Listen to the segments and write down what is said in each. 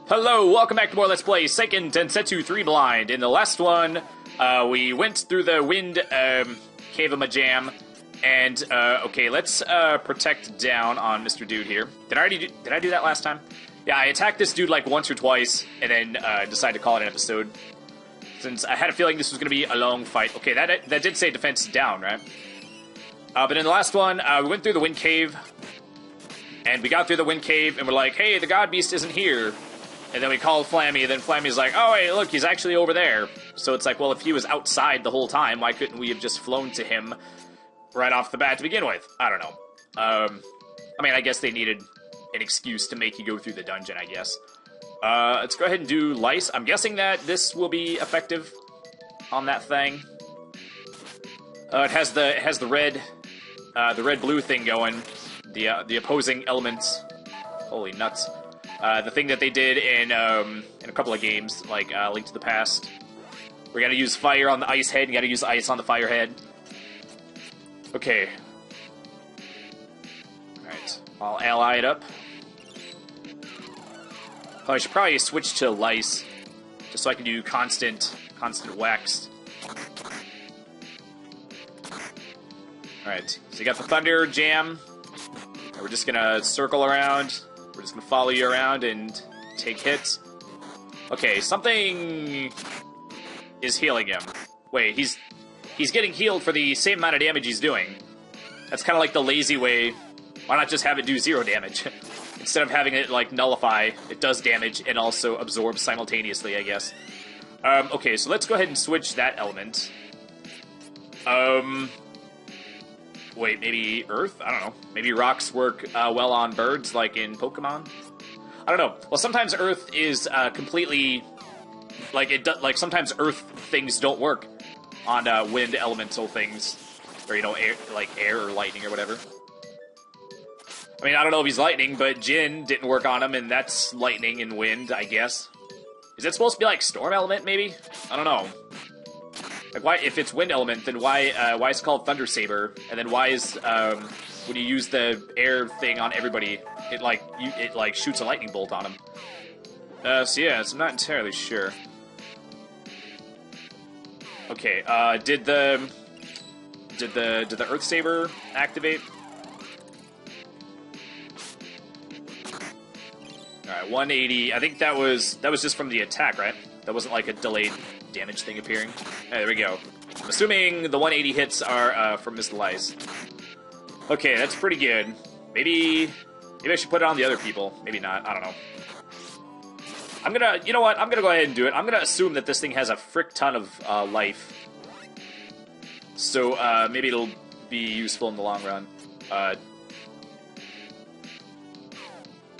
Hello, welcome back to more Let's Play Seiken Densetsu 3 Blind. In the last one, we went through the wind cave of Majam, and okay, let's protect down on Mr. Dude here. Did I do that last time? Yeah, I attacked this dude like once or twice, and then decided to call it an episode, since I had a feeling this was going to be a long fight. Okay, that did say defense down, right? But in the last one, we went through the wind cave, and we got through the wind cave, and we're like, hey, the God Beast isn't here. And then we called Flammy, and then Flammy's like, oh, hey, look, he's actually over there. So it's like, well, if he was outside the whole time, why couldn't we have just flown to him right off the bat to begin with? I don't know. I mean, I guess they needed an excuse to make you go through the dungeon, I guess. Let's go ahead and do Lice. I'm guessing that this will be effective on that thing. It has the red-blue thing going. The opposing elements. Holy nuts. The thing that they did in a couple of games, like Link to the Past. We gotta use fire on the ice head, and you gotta use ice on the fire head. Okay. Alright, I'll ally it up. Oh, I should probably switch to Lice, just so I can do constant wax. Alright, so you got the Thunder Jam. And we're just gonna circle around. We're just gonna follow you around and take hits. Okay, something is healing him. Wait, he's getting healed for the same amount of damage he's doing. That's kind of like the lazy way. Why not just have it do 0 damage? Instead of having it, like, nullify, it does damage and also absorbs simultaneously, I guess. Okay, so let's go ahead and switch that element. Wait, maybe Earth? I don't know. Maybe rocks work well on birds, like in Pokemon? I don't know. Well, sometimes Earth is completely... Like, sometimes Earth things don't work on wind elemental things. Or, you know, air or lightning or whatever. I mean, I don't know if he's lightning, but Jin didn't work on him, and that's lightning and wind, I guess. Is it supposed to be like storm element, maybe? I don't know. Like, why, if it's wind element, then why is it called Thunder Saber? And then why is, when you use the air thing on everybody, it shoots a lightning bolt on them? So yeah, so I'm not entirely sure. Okay, did the Earth Saber activate? Alright, 180. I think that was just from the attack, right? That wasn't like a delayed damage thing appearing. Hey, there we go. I'm assuming the 180 hits are from Miss Lice. Okay, that's pretty good. Maybe I should put it on the other people. Maybe not. I don't know. You know what? I'm gonna go ahead and do it. I'm gonna assume that this thing has a frick ton of life. So maybe it'll be useful in the long run.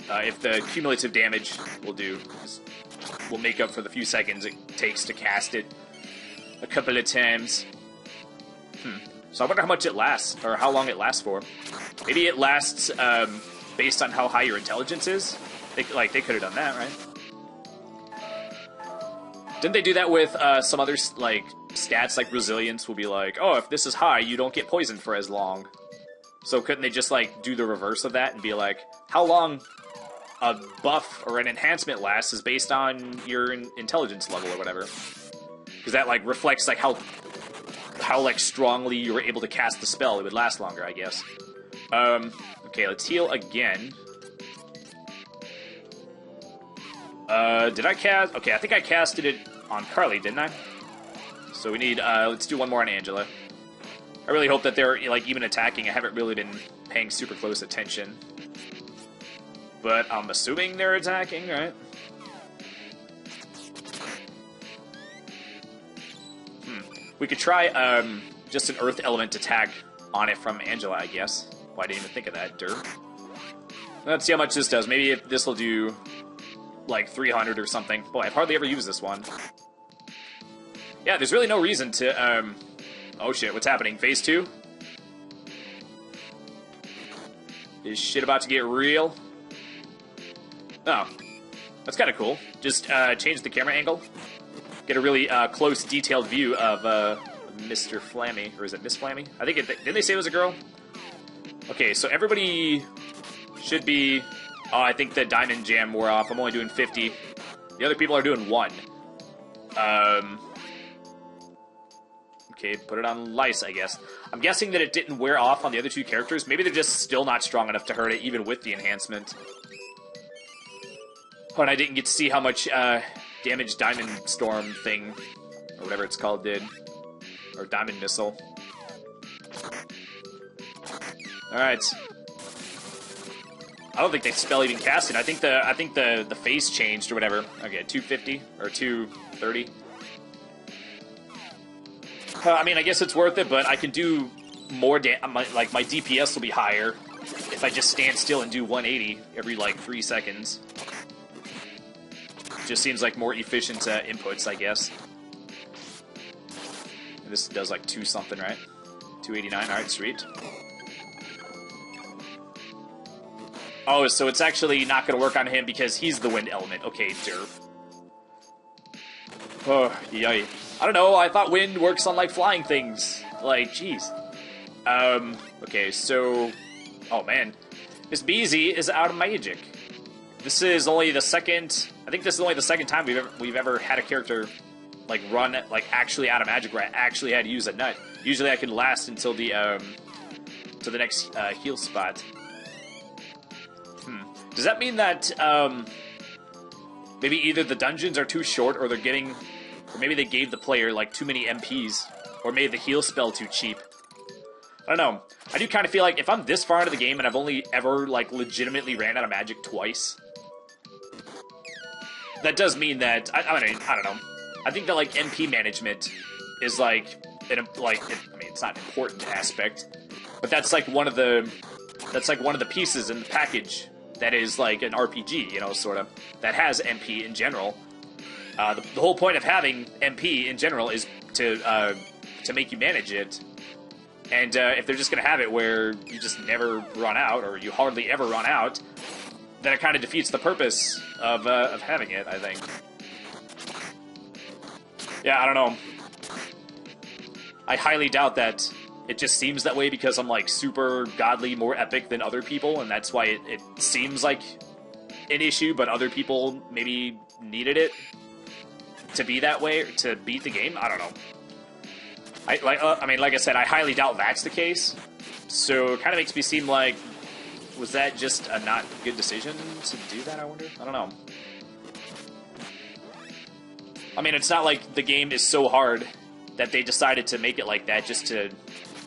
If the cumulative damage will make up for the few seconds it takes to cast it a couple of times. So I wonder how much it lasts, or how long it lasts for. Maybe it lasts based on how high your intelligence is. They could have done that, right? Didn't they do that with some other stats, like resilience will be like, oh, if this is high, you don't get poisoned for as long. So couldn't they just do the reverse of that and be like, how long a buff or an enhancement lasts is based on your intelligence level or whatever? Because that reflects how strongly you were able to cast the spell. It would last longer, I guess. Okay, let's heal again. Did I cast? Okay, I think I casted it on Carly, didn't I? So we need, let's do one more on Angela. I really hope that they're, even attacking. I haven't really been paying super close attention. But I'm assuming they're attacking, right? We could try, just an Earth Element attack on it from Angela, I guess. Well, I didn't even think of that, dirt. Let's see how much this does. Maybe this will do, 300 or something. Boy, I've hardly ever used this one. Yeah, there's really no reason to, oh shit, what's happening? Phase 2? Is shit about to get real? Oh, that's kind of cool. Just change the camera angle. Get a really close, detailed view of Mr. Flammy. Or is it Miss Flammy? I think didn't they say it was a girl? Okay, so everybody should be Oh, I think the diamond jam wore off. I'm only doing 50. The other people are doing 1. Okay, put it on Lice, I guess. I'm guessing that it didn't wear off on the other 2 characters. Maybe they're just still not strong enough to hurt it, even with the enhancement. Oh, and I didn't get to see how much damage Diamond Storm thing, or whatever it's called, did. Or Diamond Missile. Alright. I don't think they spell even cast it. I think the face changed or whatever. Okay, 250 or 230. I mean, I guess it's worth it, but I can do more like, my DPS will be higher if I just stand still and do 180 every, like, 3 seconds. Just seems like more efficient inputs, I guess. And this does, like, 2 something, right? 289, alright, sweet. Oh, so it's actually not going to work on him because he's the wind element. Okay, derp. Oh, yay. I don't know, I thought wind works on, like, flying things. Like, jeez. Okay, so... Oh, man. Miss Beezy is out of magic. This is only the second... I think this is only the second time we've ever had a character, like, run, like, actually out of magic where I actually had to use a nut. Usually I can last until the, to the next, heal spot. Does that mean that, maybe either the dungeons are too short or they're getting... Or maybe they gave the player, like, too many MPs. Or made the heal spell too cheap. I don't know. I do kind of feel like if I'm this far into the game and I've only ever, like, legitimately ran out of magic twice, that does mean that... I mean, I don't know. I think that, like, MP management is, like... I mean, it's not an important aspect. But that's, like, one of the... That's, like, one of the pieces in the package that is, like, an RPG, you know, sort of. That has MP in general. The whole point of having MP in general is to make you manage it. And if they're just going to have it where you just never run out, or you hardly ever run out, then it kind of defeats the purpose of having it, I think. Yeah, I don't know. I highly doubt that it just seems that way because I'm, like, super godly, more epic than other people, and that's why it seems like an issue, but other people maybe needed it to be that way, to beat the game. I don't know. I mean, like I said, I highly doubt that's the case. So it kind of makes me seem like, was that just a not good decision to do that, I wonder? I don't know. I mean, it's not like the game is so hard that they decided to make it like that just to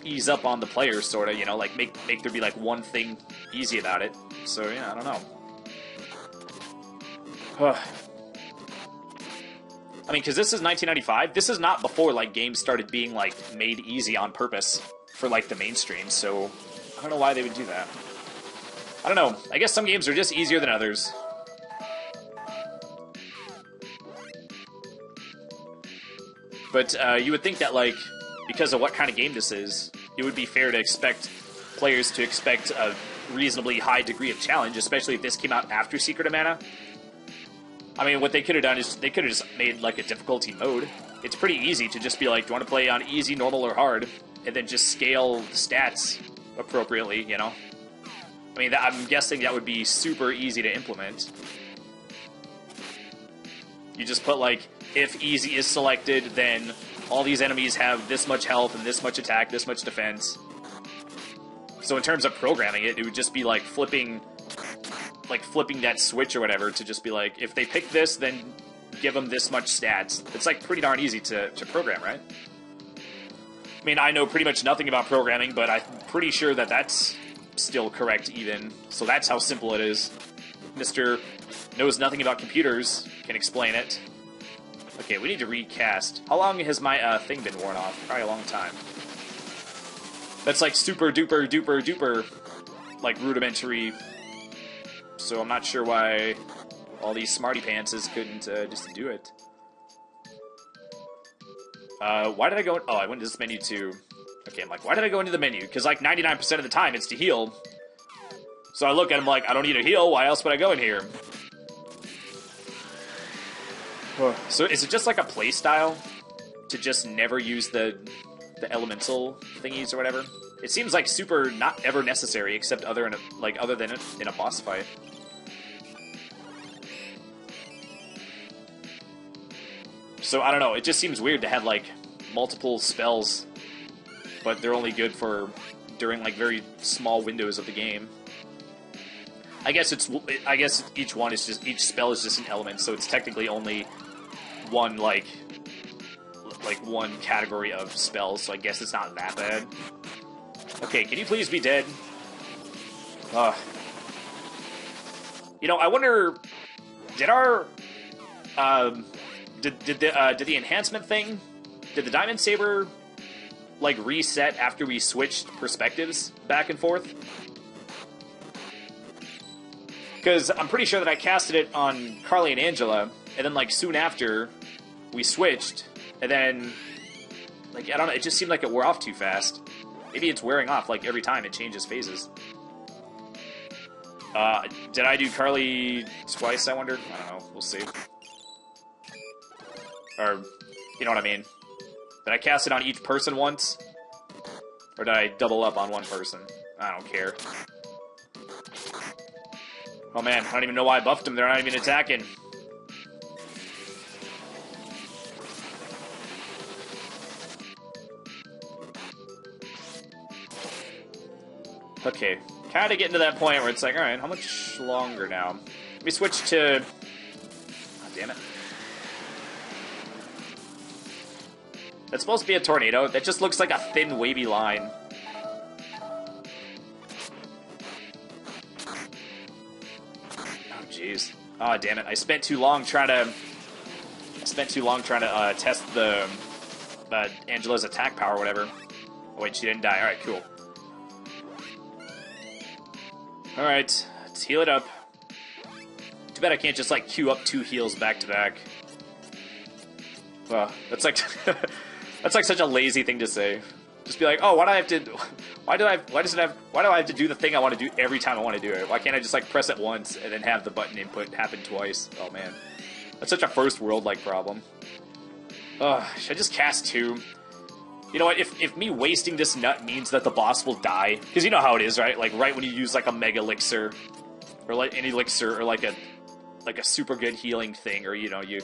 ease up on the players, sort of, you know, like make there be, like, one thing easy about it. So, yeah, I don't know. I mean, because this is 1995. This is not before, like, games started being, like, made easy on purpose for, like, the mainstream. So I don't know why they would do that. I don't know. I guess some games are just easier than others. But you would think that, like, because of what kind of game this is, it would be fair to expect players to expect a reasonably high degree of challenge, especially if this came out after Secret of Mana. I mean, what they could have done is they could have just made, like, a difficulty mode. It's pretty easy to just be like, do you want to play on easy, normal, or hard? And then just scale the stats appropriately, you know? I mean, I'm guessing that would be super easy to implement. You just put, like, if easy is selected, then all these enemies have this much health and this much attack, this much defense. So in terms of programming it, it would just be, like, flipping that switch or whatever to just be like, if they pick this, then give them this much stats. It's, like, pretty darn easy to program, right? I mean, I know pretty much nothing about programming, but I'm pretty sure that that's still correct even. So that's how simple it is. Mr. knows nothing about computers can explain it. Okay, we need to recast. How long has my thing been worn off? Probably a long time. That's, like, super duper duper duper, like, rudimentary. So I'm not sure why all these smarty pantses couldn't just do it. Why did I go... Oh, I went to this menu too. Okay, I'm like, why did I go into the menu? Because, like, 99% of the time it's to heal. So I look at him like, I don't need to heal, why else would I go in here? So is it just like a play style to just never use the elemental thingies or whatever? It seems like super not ever necessary except other than in a boss fight. So, I don't know, it just seems weird to have, like, multiple spells, but they're only good for during, like, very small windows of the game. I guess each one is just, each spell is just an element, so it's technically only one, like one category of spells, so I guess it's not that bad. Okay, can you please be dead? You know, I wonder, did our, did the enhancement thing, did the Diamond Saber, like, reset after we switched perspectives back and forth? Because I'm pretty sure that I casted it on Carly and Angela, and then, like, soon after, we switched, and then, like, I don't know, it just seemed like it wore off too fast. Maybe it's wearing off, like, every time it changes phases. Did I do Carly twice, I wonder? I don't know, we'll see. Or, you know what I mean. Did I cast it on each person once? Or did I double up on one person? I don't care. Oh man, I don't even know why I buffed them, they're not even attacking. Okay, kind of getting to that point where it's like, alright, how much longer now? Let me switch to... Oh, damn it. That's supposed to be a tornado. That just looks like a thin, wavy line. Oh, jeez. Oh, damn it. I spent too long trying to test the Angela's attack power or whatever. Oh, wait, she didn't die. Alright, cool. Alright, let's heal it up. Too bad I can't just, like, queue up 2 heals back to back. Well, that's like... That's like such a lazy thing to say. Just be like, oh, why do I have to do the thing I want to do every time I want to do it? Why can't I just, like, press it once and then have the button input happen twice? Oh, man. That's such a first world-like problem. Should I just cast 2? You know what, if me wasting this nut means that the boss will die, because you know how it is, right? Like, right when you use, like, a Mega Elixir, or, like, an Elixir, or, like a super good healing thing, or, you know, you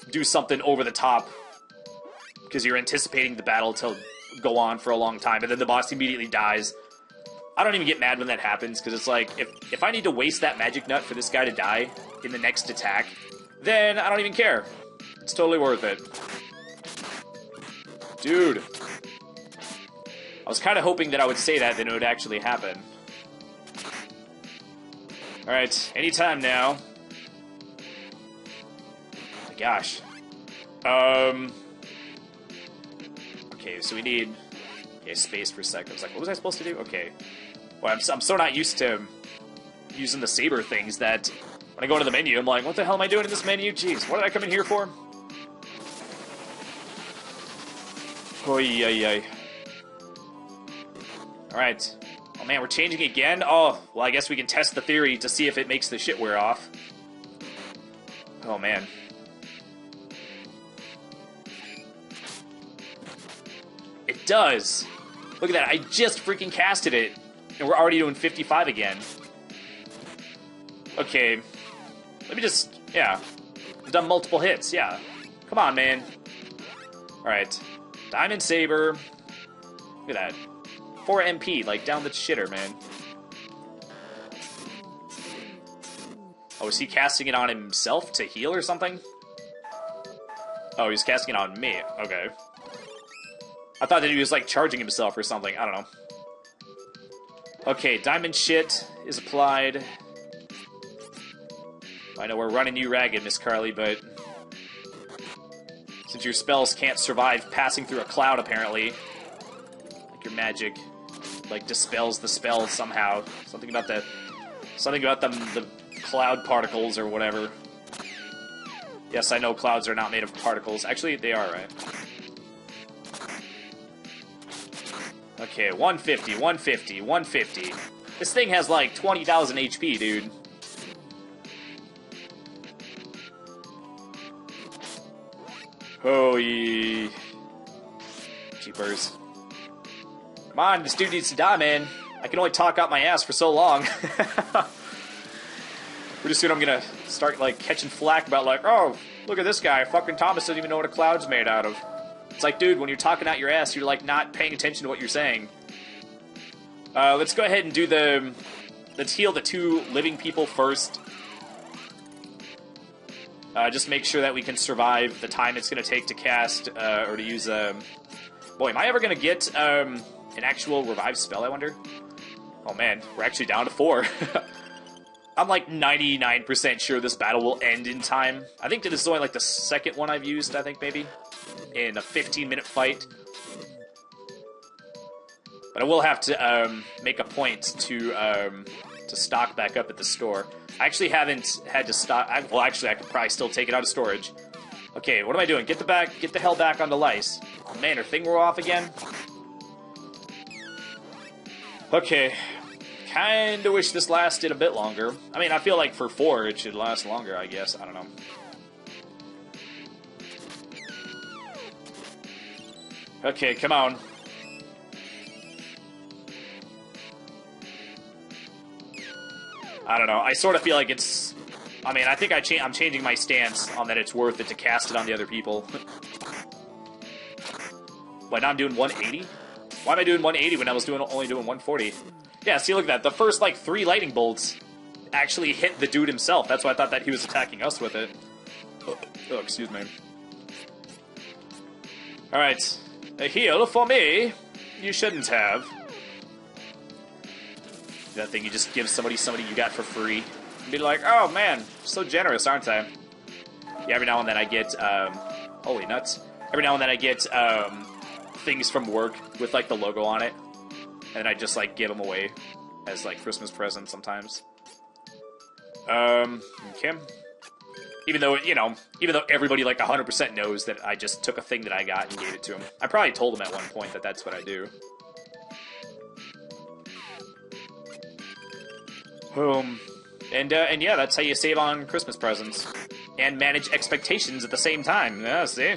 do something over the top, because you're anticipating the battle to go on for a long time, and then the boss immediately dies. I don't even get mad when that happens, because it's like, if I need to waste that magic nut for this guy to die in the next attack, then I don't even care. It's totally worth it. Dude. I was kind of hoping that I would say that, then it would actually happen. Alright, anytime now. Oh my gosh. Okay, so we need... Okay, space for a sec. I was like, what was I supposed to do? Okay. Well, I'm so not used to using the saber things that when I go to the menu, I'm like, what the hell am I doing in this menu? Jeez, what did I come in here for? Oy, oy, oy. Alright. Oh man, we're changing again? Oh, well I guess we can test the theory to see if it makes the shit wear off. Oh man. It does! Look at that, I just freaking casted it, and we're already doing 55 again. Okay. Let me just... Yeah. I've done multiple hits, yeah. Come on, man. Alright. Diamond Saber. Look at that. 4 MP, like, down the shitter, man. Oh, is he casting it on himself to heal or something? Oh, he's casting it on me. Okay. I thought that he was, like, charging himself or something. I don't know. Okay, diamond shit is applied. I know we're running you ragged, Miss Carly, but... since your spells can't survive passing through a cloud, apparently. Like, your magic, like, dispels the spell somehow. Something about the cloud particles or whatever. Yes, I know clouds are not made of particles. Actually, they are, right? Okay, 150, 150, 150. This thing has like 20,000 HP, dude. Oh, yeah. Jeepers. Come on, this dude needs to die, man. I can only talk out my ass for so long. Pretty soon I'm gonna start, like, catching flack about, like, oh, look at this guy. Fucking Thomas doesn't even know what a cloud's made out of. It's like, dude, when you're talking out your ass, you're, like, not paying attention to what you're saying. Let's go ahead and do the... Let's heal the 2 living people first. Just make sure that we can survive the time it's going to take to cast, or to use, Boy, am I ever going to get, an actual revive spell, I wonder? Oh, man, we're actually down to 4. I'm, like, 99% sure this battle will end in time. I think this is only, like, the second one I've used, I think, maybe, in a 15-minute fight. But I will have to, make a point to stock back up at the store. I actually haven't had to stock... Well, actually, I could probably still take it out of storage. Okay, what am I doing? Get the hell back onto lice. Oh, man, her thing wore off again? Okay. Kinda wish this lasted a bit longer. I mean, I feel like for 4 it should last longer, I guess. I don't know. Okay, come on. I don't know. I sort of feel like it's... I mean, I think I'm changing my stance on that it's worth it to cast it on the other people. What, now I'm doing 180? Why am I doing 180 when I was only doing 140? Yeah, see, look at that. The first, like, 3 lightning bolts actually hit the dude himself. That's why I thought that he was attacking us with it. Oh, excuse me. Alright. A heal for me? You shouldn't have. That thing you just give somebody you got for free. And be like, oh man, so generous, aren't I? Yeah, every now and then I get, holy nuts. Every now and then I get, things from work with, like, the logo on it. And I just, like, give them away as, like, Christmas presents sometimes. Okay. Even though, you know, everybody, like, 100% knows that I just took a thing that I got and gave it to them. I probably told them at one point that that's what I do. And yeah, that's how you save on Christmas presents. And manage expectations at the same time. Yeah, see?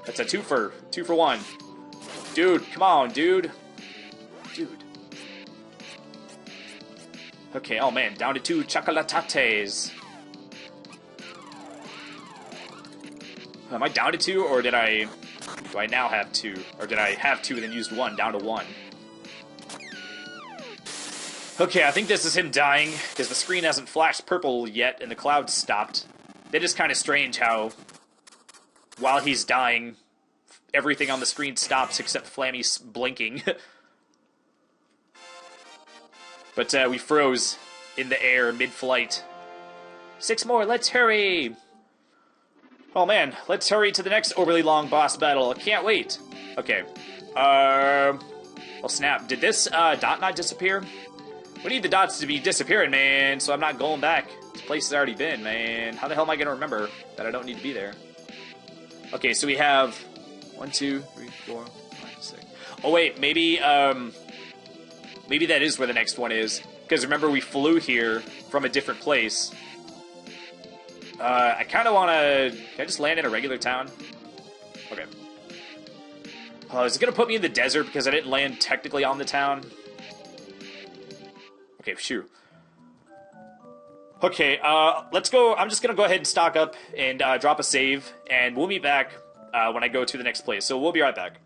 That's a 2 for 1. Dude, come on, dude. Dude. Okay, oh man, down to 2 chocolatates. Am I down to 2, or do I now have 2? Or did I have 2 and then used 1, down to 1? Okay, I think this is him dying, because the screen hasn't flashed purple yet, and the clouds stopped. That is kind of strange how, while he's dying, everything on the screen stops except Flammy's blinking. But we froze in the air mid-flight. 6 more, let's hurry! Oh man, let's hurry to the next overly long boss battle. I can't wait. Okay. Oh snap, did this dot not disappear? We need the dots to be disappearing, man, so I'm not going back. This place has already been, man. How the hell am I going to remember that I don't need to be there? Okay, so we have 1, 2, 3, 4, 5, 6. Oh, wait, maybe maybe that is where the next one is. Because remember, we flew here from a different place. I kind of want to... Can I just land in a regular town? Okay. Is it going to put me in the desert because I didn't land technically on the town? Okay, phew. Okay, let's go. I'm just gonna go ahead and stock up and drop a save, and we'll meet back when I go to the next place. So we'll be right back.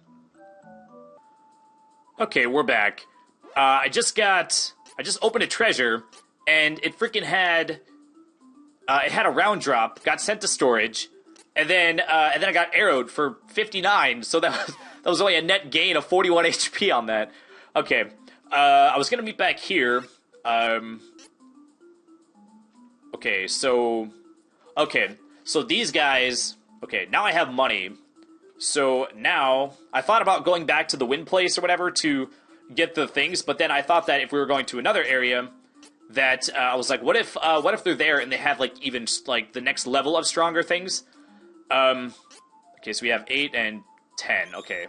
Okay, we're back. I just opened a treasure, and it freaking had, it had a round drop, got sent to storage, and then I got arrowed for 59, so that was only a net gain of 41 HP on that. Okay, I was gonna meet back here. Okay, so these guys, okay, now I have money, so now, I thought about going back to the wind place or whatever to get the things, but then I thought that if we were going to another area, that, I was like, what if they're there and they have, like, even, like, the next level of stronger things? Okay, so we have 8 and 10, okay.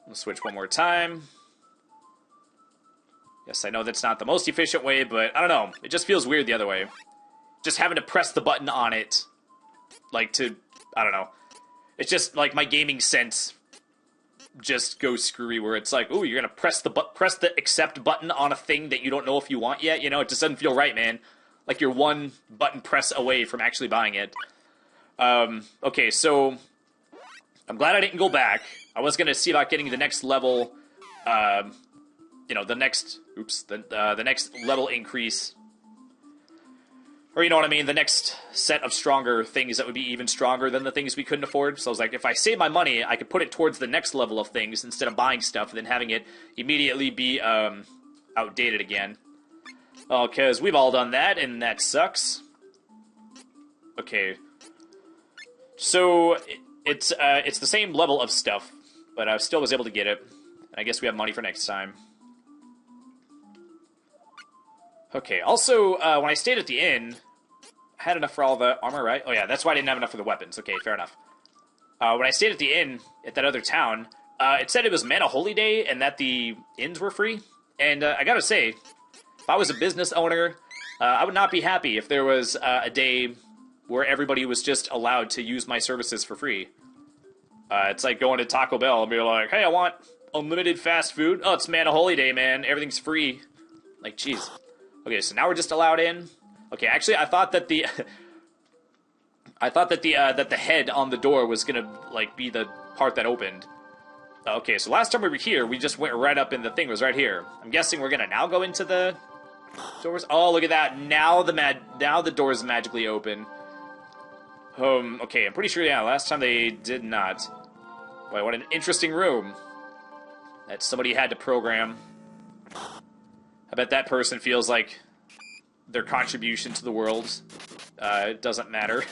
Let's switch one more time. Yes, I know that's not the most efficient way, but I don't know. It just feels weird the other way. Just having to press the button on it, like, to, I don't know. It's just, like, my gaming sense just go screwy, where it's like, ooh, you're gonna press the accept button on a thing that you don't know if you want yet. You know, it just doesn't feel right, man. Like you're one button press away from actually buying it. Okay, so I'm glad I didn't go back. I was gonna see about getting the next level. You know, the next level increase. Or you know what I mean, the next set of stronger things that would be even stronger than the things we couldn't afford. So I was like, if I save my money, I could put it towards the next level of things instead of buying stuff and then having it immediately be outdated again. Oh, because we've all done that, and that sucks. Okay. So, it's the same level of stuff, but I still was able to get it. I guess we have money for next time. Okay, also, when I stayed at the inn, I had enough for all the armor, right? Oh yeah, that's why I didn't have enough for the weapons. Okay, fair enough. When I stayed at the inn at that other town, it said it was Mana Holy Day and that the inns were free. And I gotta say, if I was a business owner, I would not be happy if there was a day where everybody was just allowed to use my services for free. It's like going to Taco Bell and be like, hey, I want unlimited fast food. Oh, it's Mana Holy Day, man. Everything's free. Like, jeez. Okay, so now we're just allowed in. Okay, actually, I thought that the that the head on the door was gonna like be the part that opened. Okay, so last time we were here, we just went right up and the thing was right here. I'm guessing we're gonna now go into the doors. Oh, look at that! Now the doors magically open. Okay, I'm pretty sure. Yeah, last time they did not. Boy, what an interesting room that somebody had to program. I bet that person feels like their contribution to the world doesn't matter.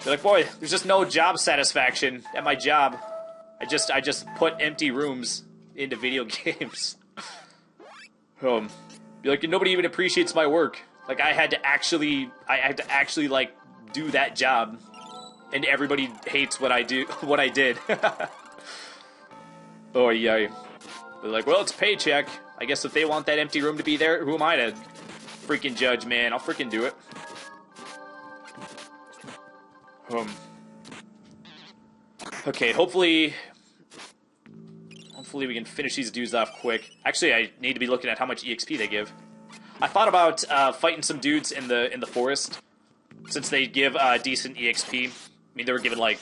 They're like, boy, there's just no job satisfaction at my job. I just put empty rooms into video games. Be like, nobody even appreciates my work. Like I had to actually like do that job, and everybody hates what I did. Oh yeah. They're like, well, it's a paycheck. I guess if they want that empty room to be there, who am I to freaking judge, man? I'll freaking do it. Okay, hopefully we can finish these dudes off quick. Actually, I need to be looking at how much EXP they give. I thought about fighting some dudes in the forest, since they give decent EXP. I mean, they were given like,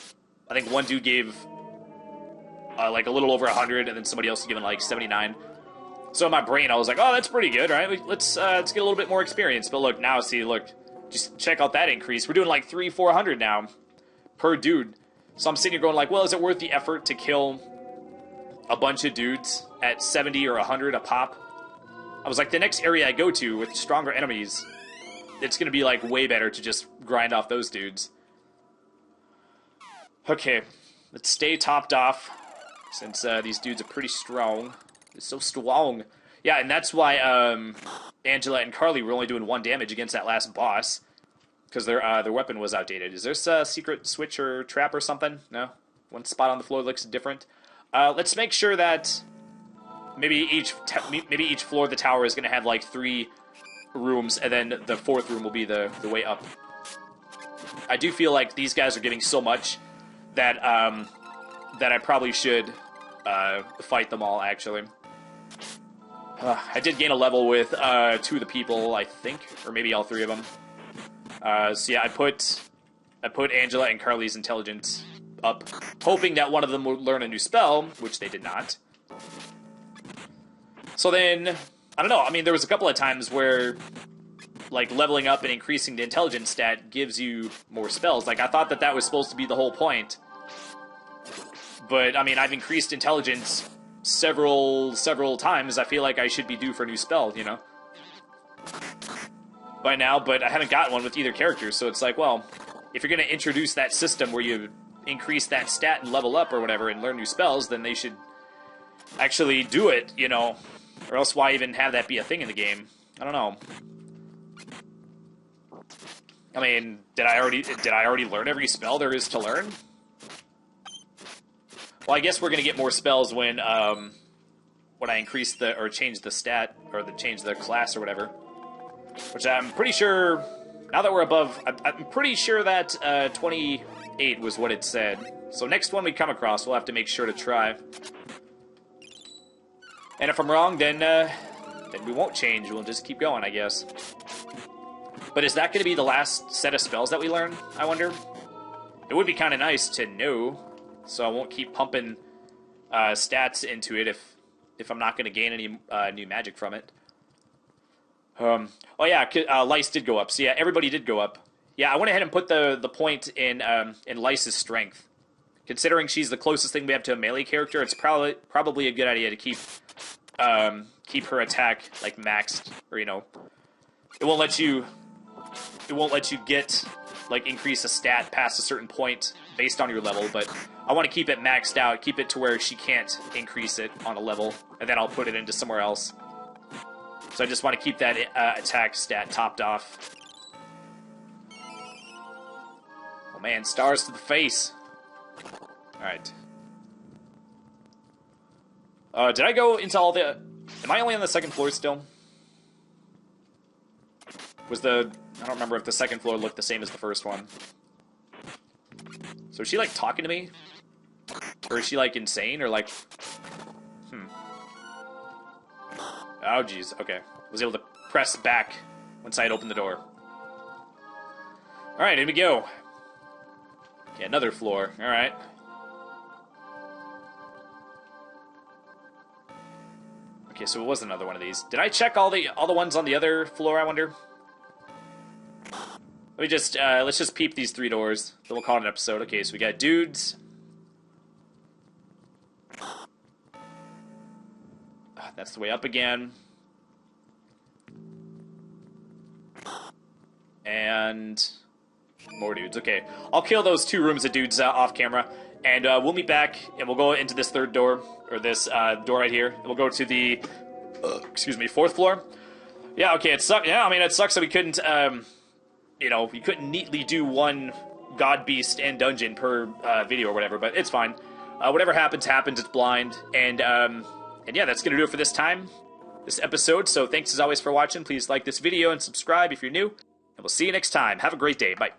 I think one dude gave like a little over 100, and then somebody else was given like 79. So in my brain, I was like, oh, that's pretty good, right? Let's get a little bit more experience. But look, now, see, look, just check out that increase. We're doing like 300-400 now per dude. So I'm sitting here going like, well, is it worth the effort to kill a bunch of dudes at 70 or 100 a pop? I was like, the next area I go to with stronger enemies, it's going to be like way better to just grind off those dudes. Okay, let's stay topped off, since these dudes are pretty strong. They're so strong. Yeah, and that's why Angela and Carly were only doing 1 damage against that last boss, because their weapon was outdated. Is there a secret switch or trap or something? No? One spot on the floor looks different. Let's make sure that maybe each floor of the tower is going to have like 3 rooms, and then the 4th room will be the way up. I do feel like these guys are giving so much that that I probably should fight them all, actually. I did gain a level with 2 of the people, I think, or maybe all 3 of them. So yeah, I put Angela and Carly's intelligence up, hoping that one of them would learn a new spell, which they did not. So then, I don't know, I mean, there was a couple of times where, like, leveling up and increasing the intelligence stat gives you more spells. Like, I thought that was supposed to be the whole point. But, I mean, I've increased intelligence several times. I feel like I should be due for a new spell, you know? By now, but I haven't gotten one with either character, so it's like, well, if you're going to introduce that system where you increase that stat and level up or whatever and learn new spells, then they should actually do it, you know? Or else why even have that be a thing in the game? I don't know. I mean, did I already learn every spell there is to learn? Well, I guess we're gonna get more spells when I increase change the stat, or change the class or whatever. Which I'm pretty sure Now that we're above, I'm pretty sure that 28 was what it said. So next one we come across, we'll have to make sure to try. And if I'm wrong, then we won't change. We'll just keep going, I guess. But is that going to be the last set of spells that we learn, I wonder? It would be kind of nice to know, so I won't keep pumping stats into it if I'm not going to gain any new magic from it. Oh yeah, Lice did go up. So yeah, everybody did go up. Yeah, I went ahead and put the point in Lice's strength. Considering she's the closest thing we have to a melee character, it's probably a good idea to keep her attack like maxed, or it won't let you get like increase a stat past a certain point based on your level, but I want to keep it maxed out, keep it to where she can't increase it on a level, and then I'll put it into somewhere else. So I just want to keep that attack stat topped off. Oh man, stars to the face. Alright. Did I go into all the... Am I only on the second floor still? I don't remember if the second floor looked the same as the first one. So is she, like, talking to me? Or is she, like, insane? Or, like... Oh, jeez. Okay. Was able to press back once I had opened the door. Alright, here we go. Okay, another floor. Alright. Okay, so it was another one of these. Did I check all the ones on the other floor, I wonder? Let me just, let's just peep these 3 doors. Then we'll call it an episode. Okay, so we got dudes. That's the way up again. And more dudes. Okay, I'll kill those 2 rooms of dudes off camera. And we'll meet back, and we'll go into this 3rd door, or this door right here. And we'll go to the, 4th floor. Yeah, okay, it sucks. Yeah, I mean, it sucks that we couldn't, we couldn't neatly do one God Beast and dungeon per video or whatever, but it's fine. Whatever happens, it's blind. And yeah, that's going to do it for this episode. So thanks as always for watching. Please like this video and subscribe if you're new. And we'll see you next time. Have a great day. Bye.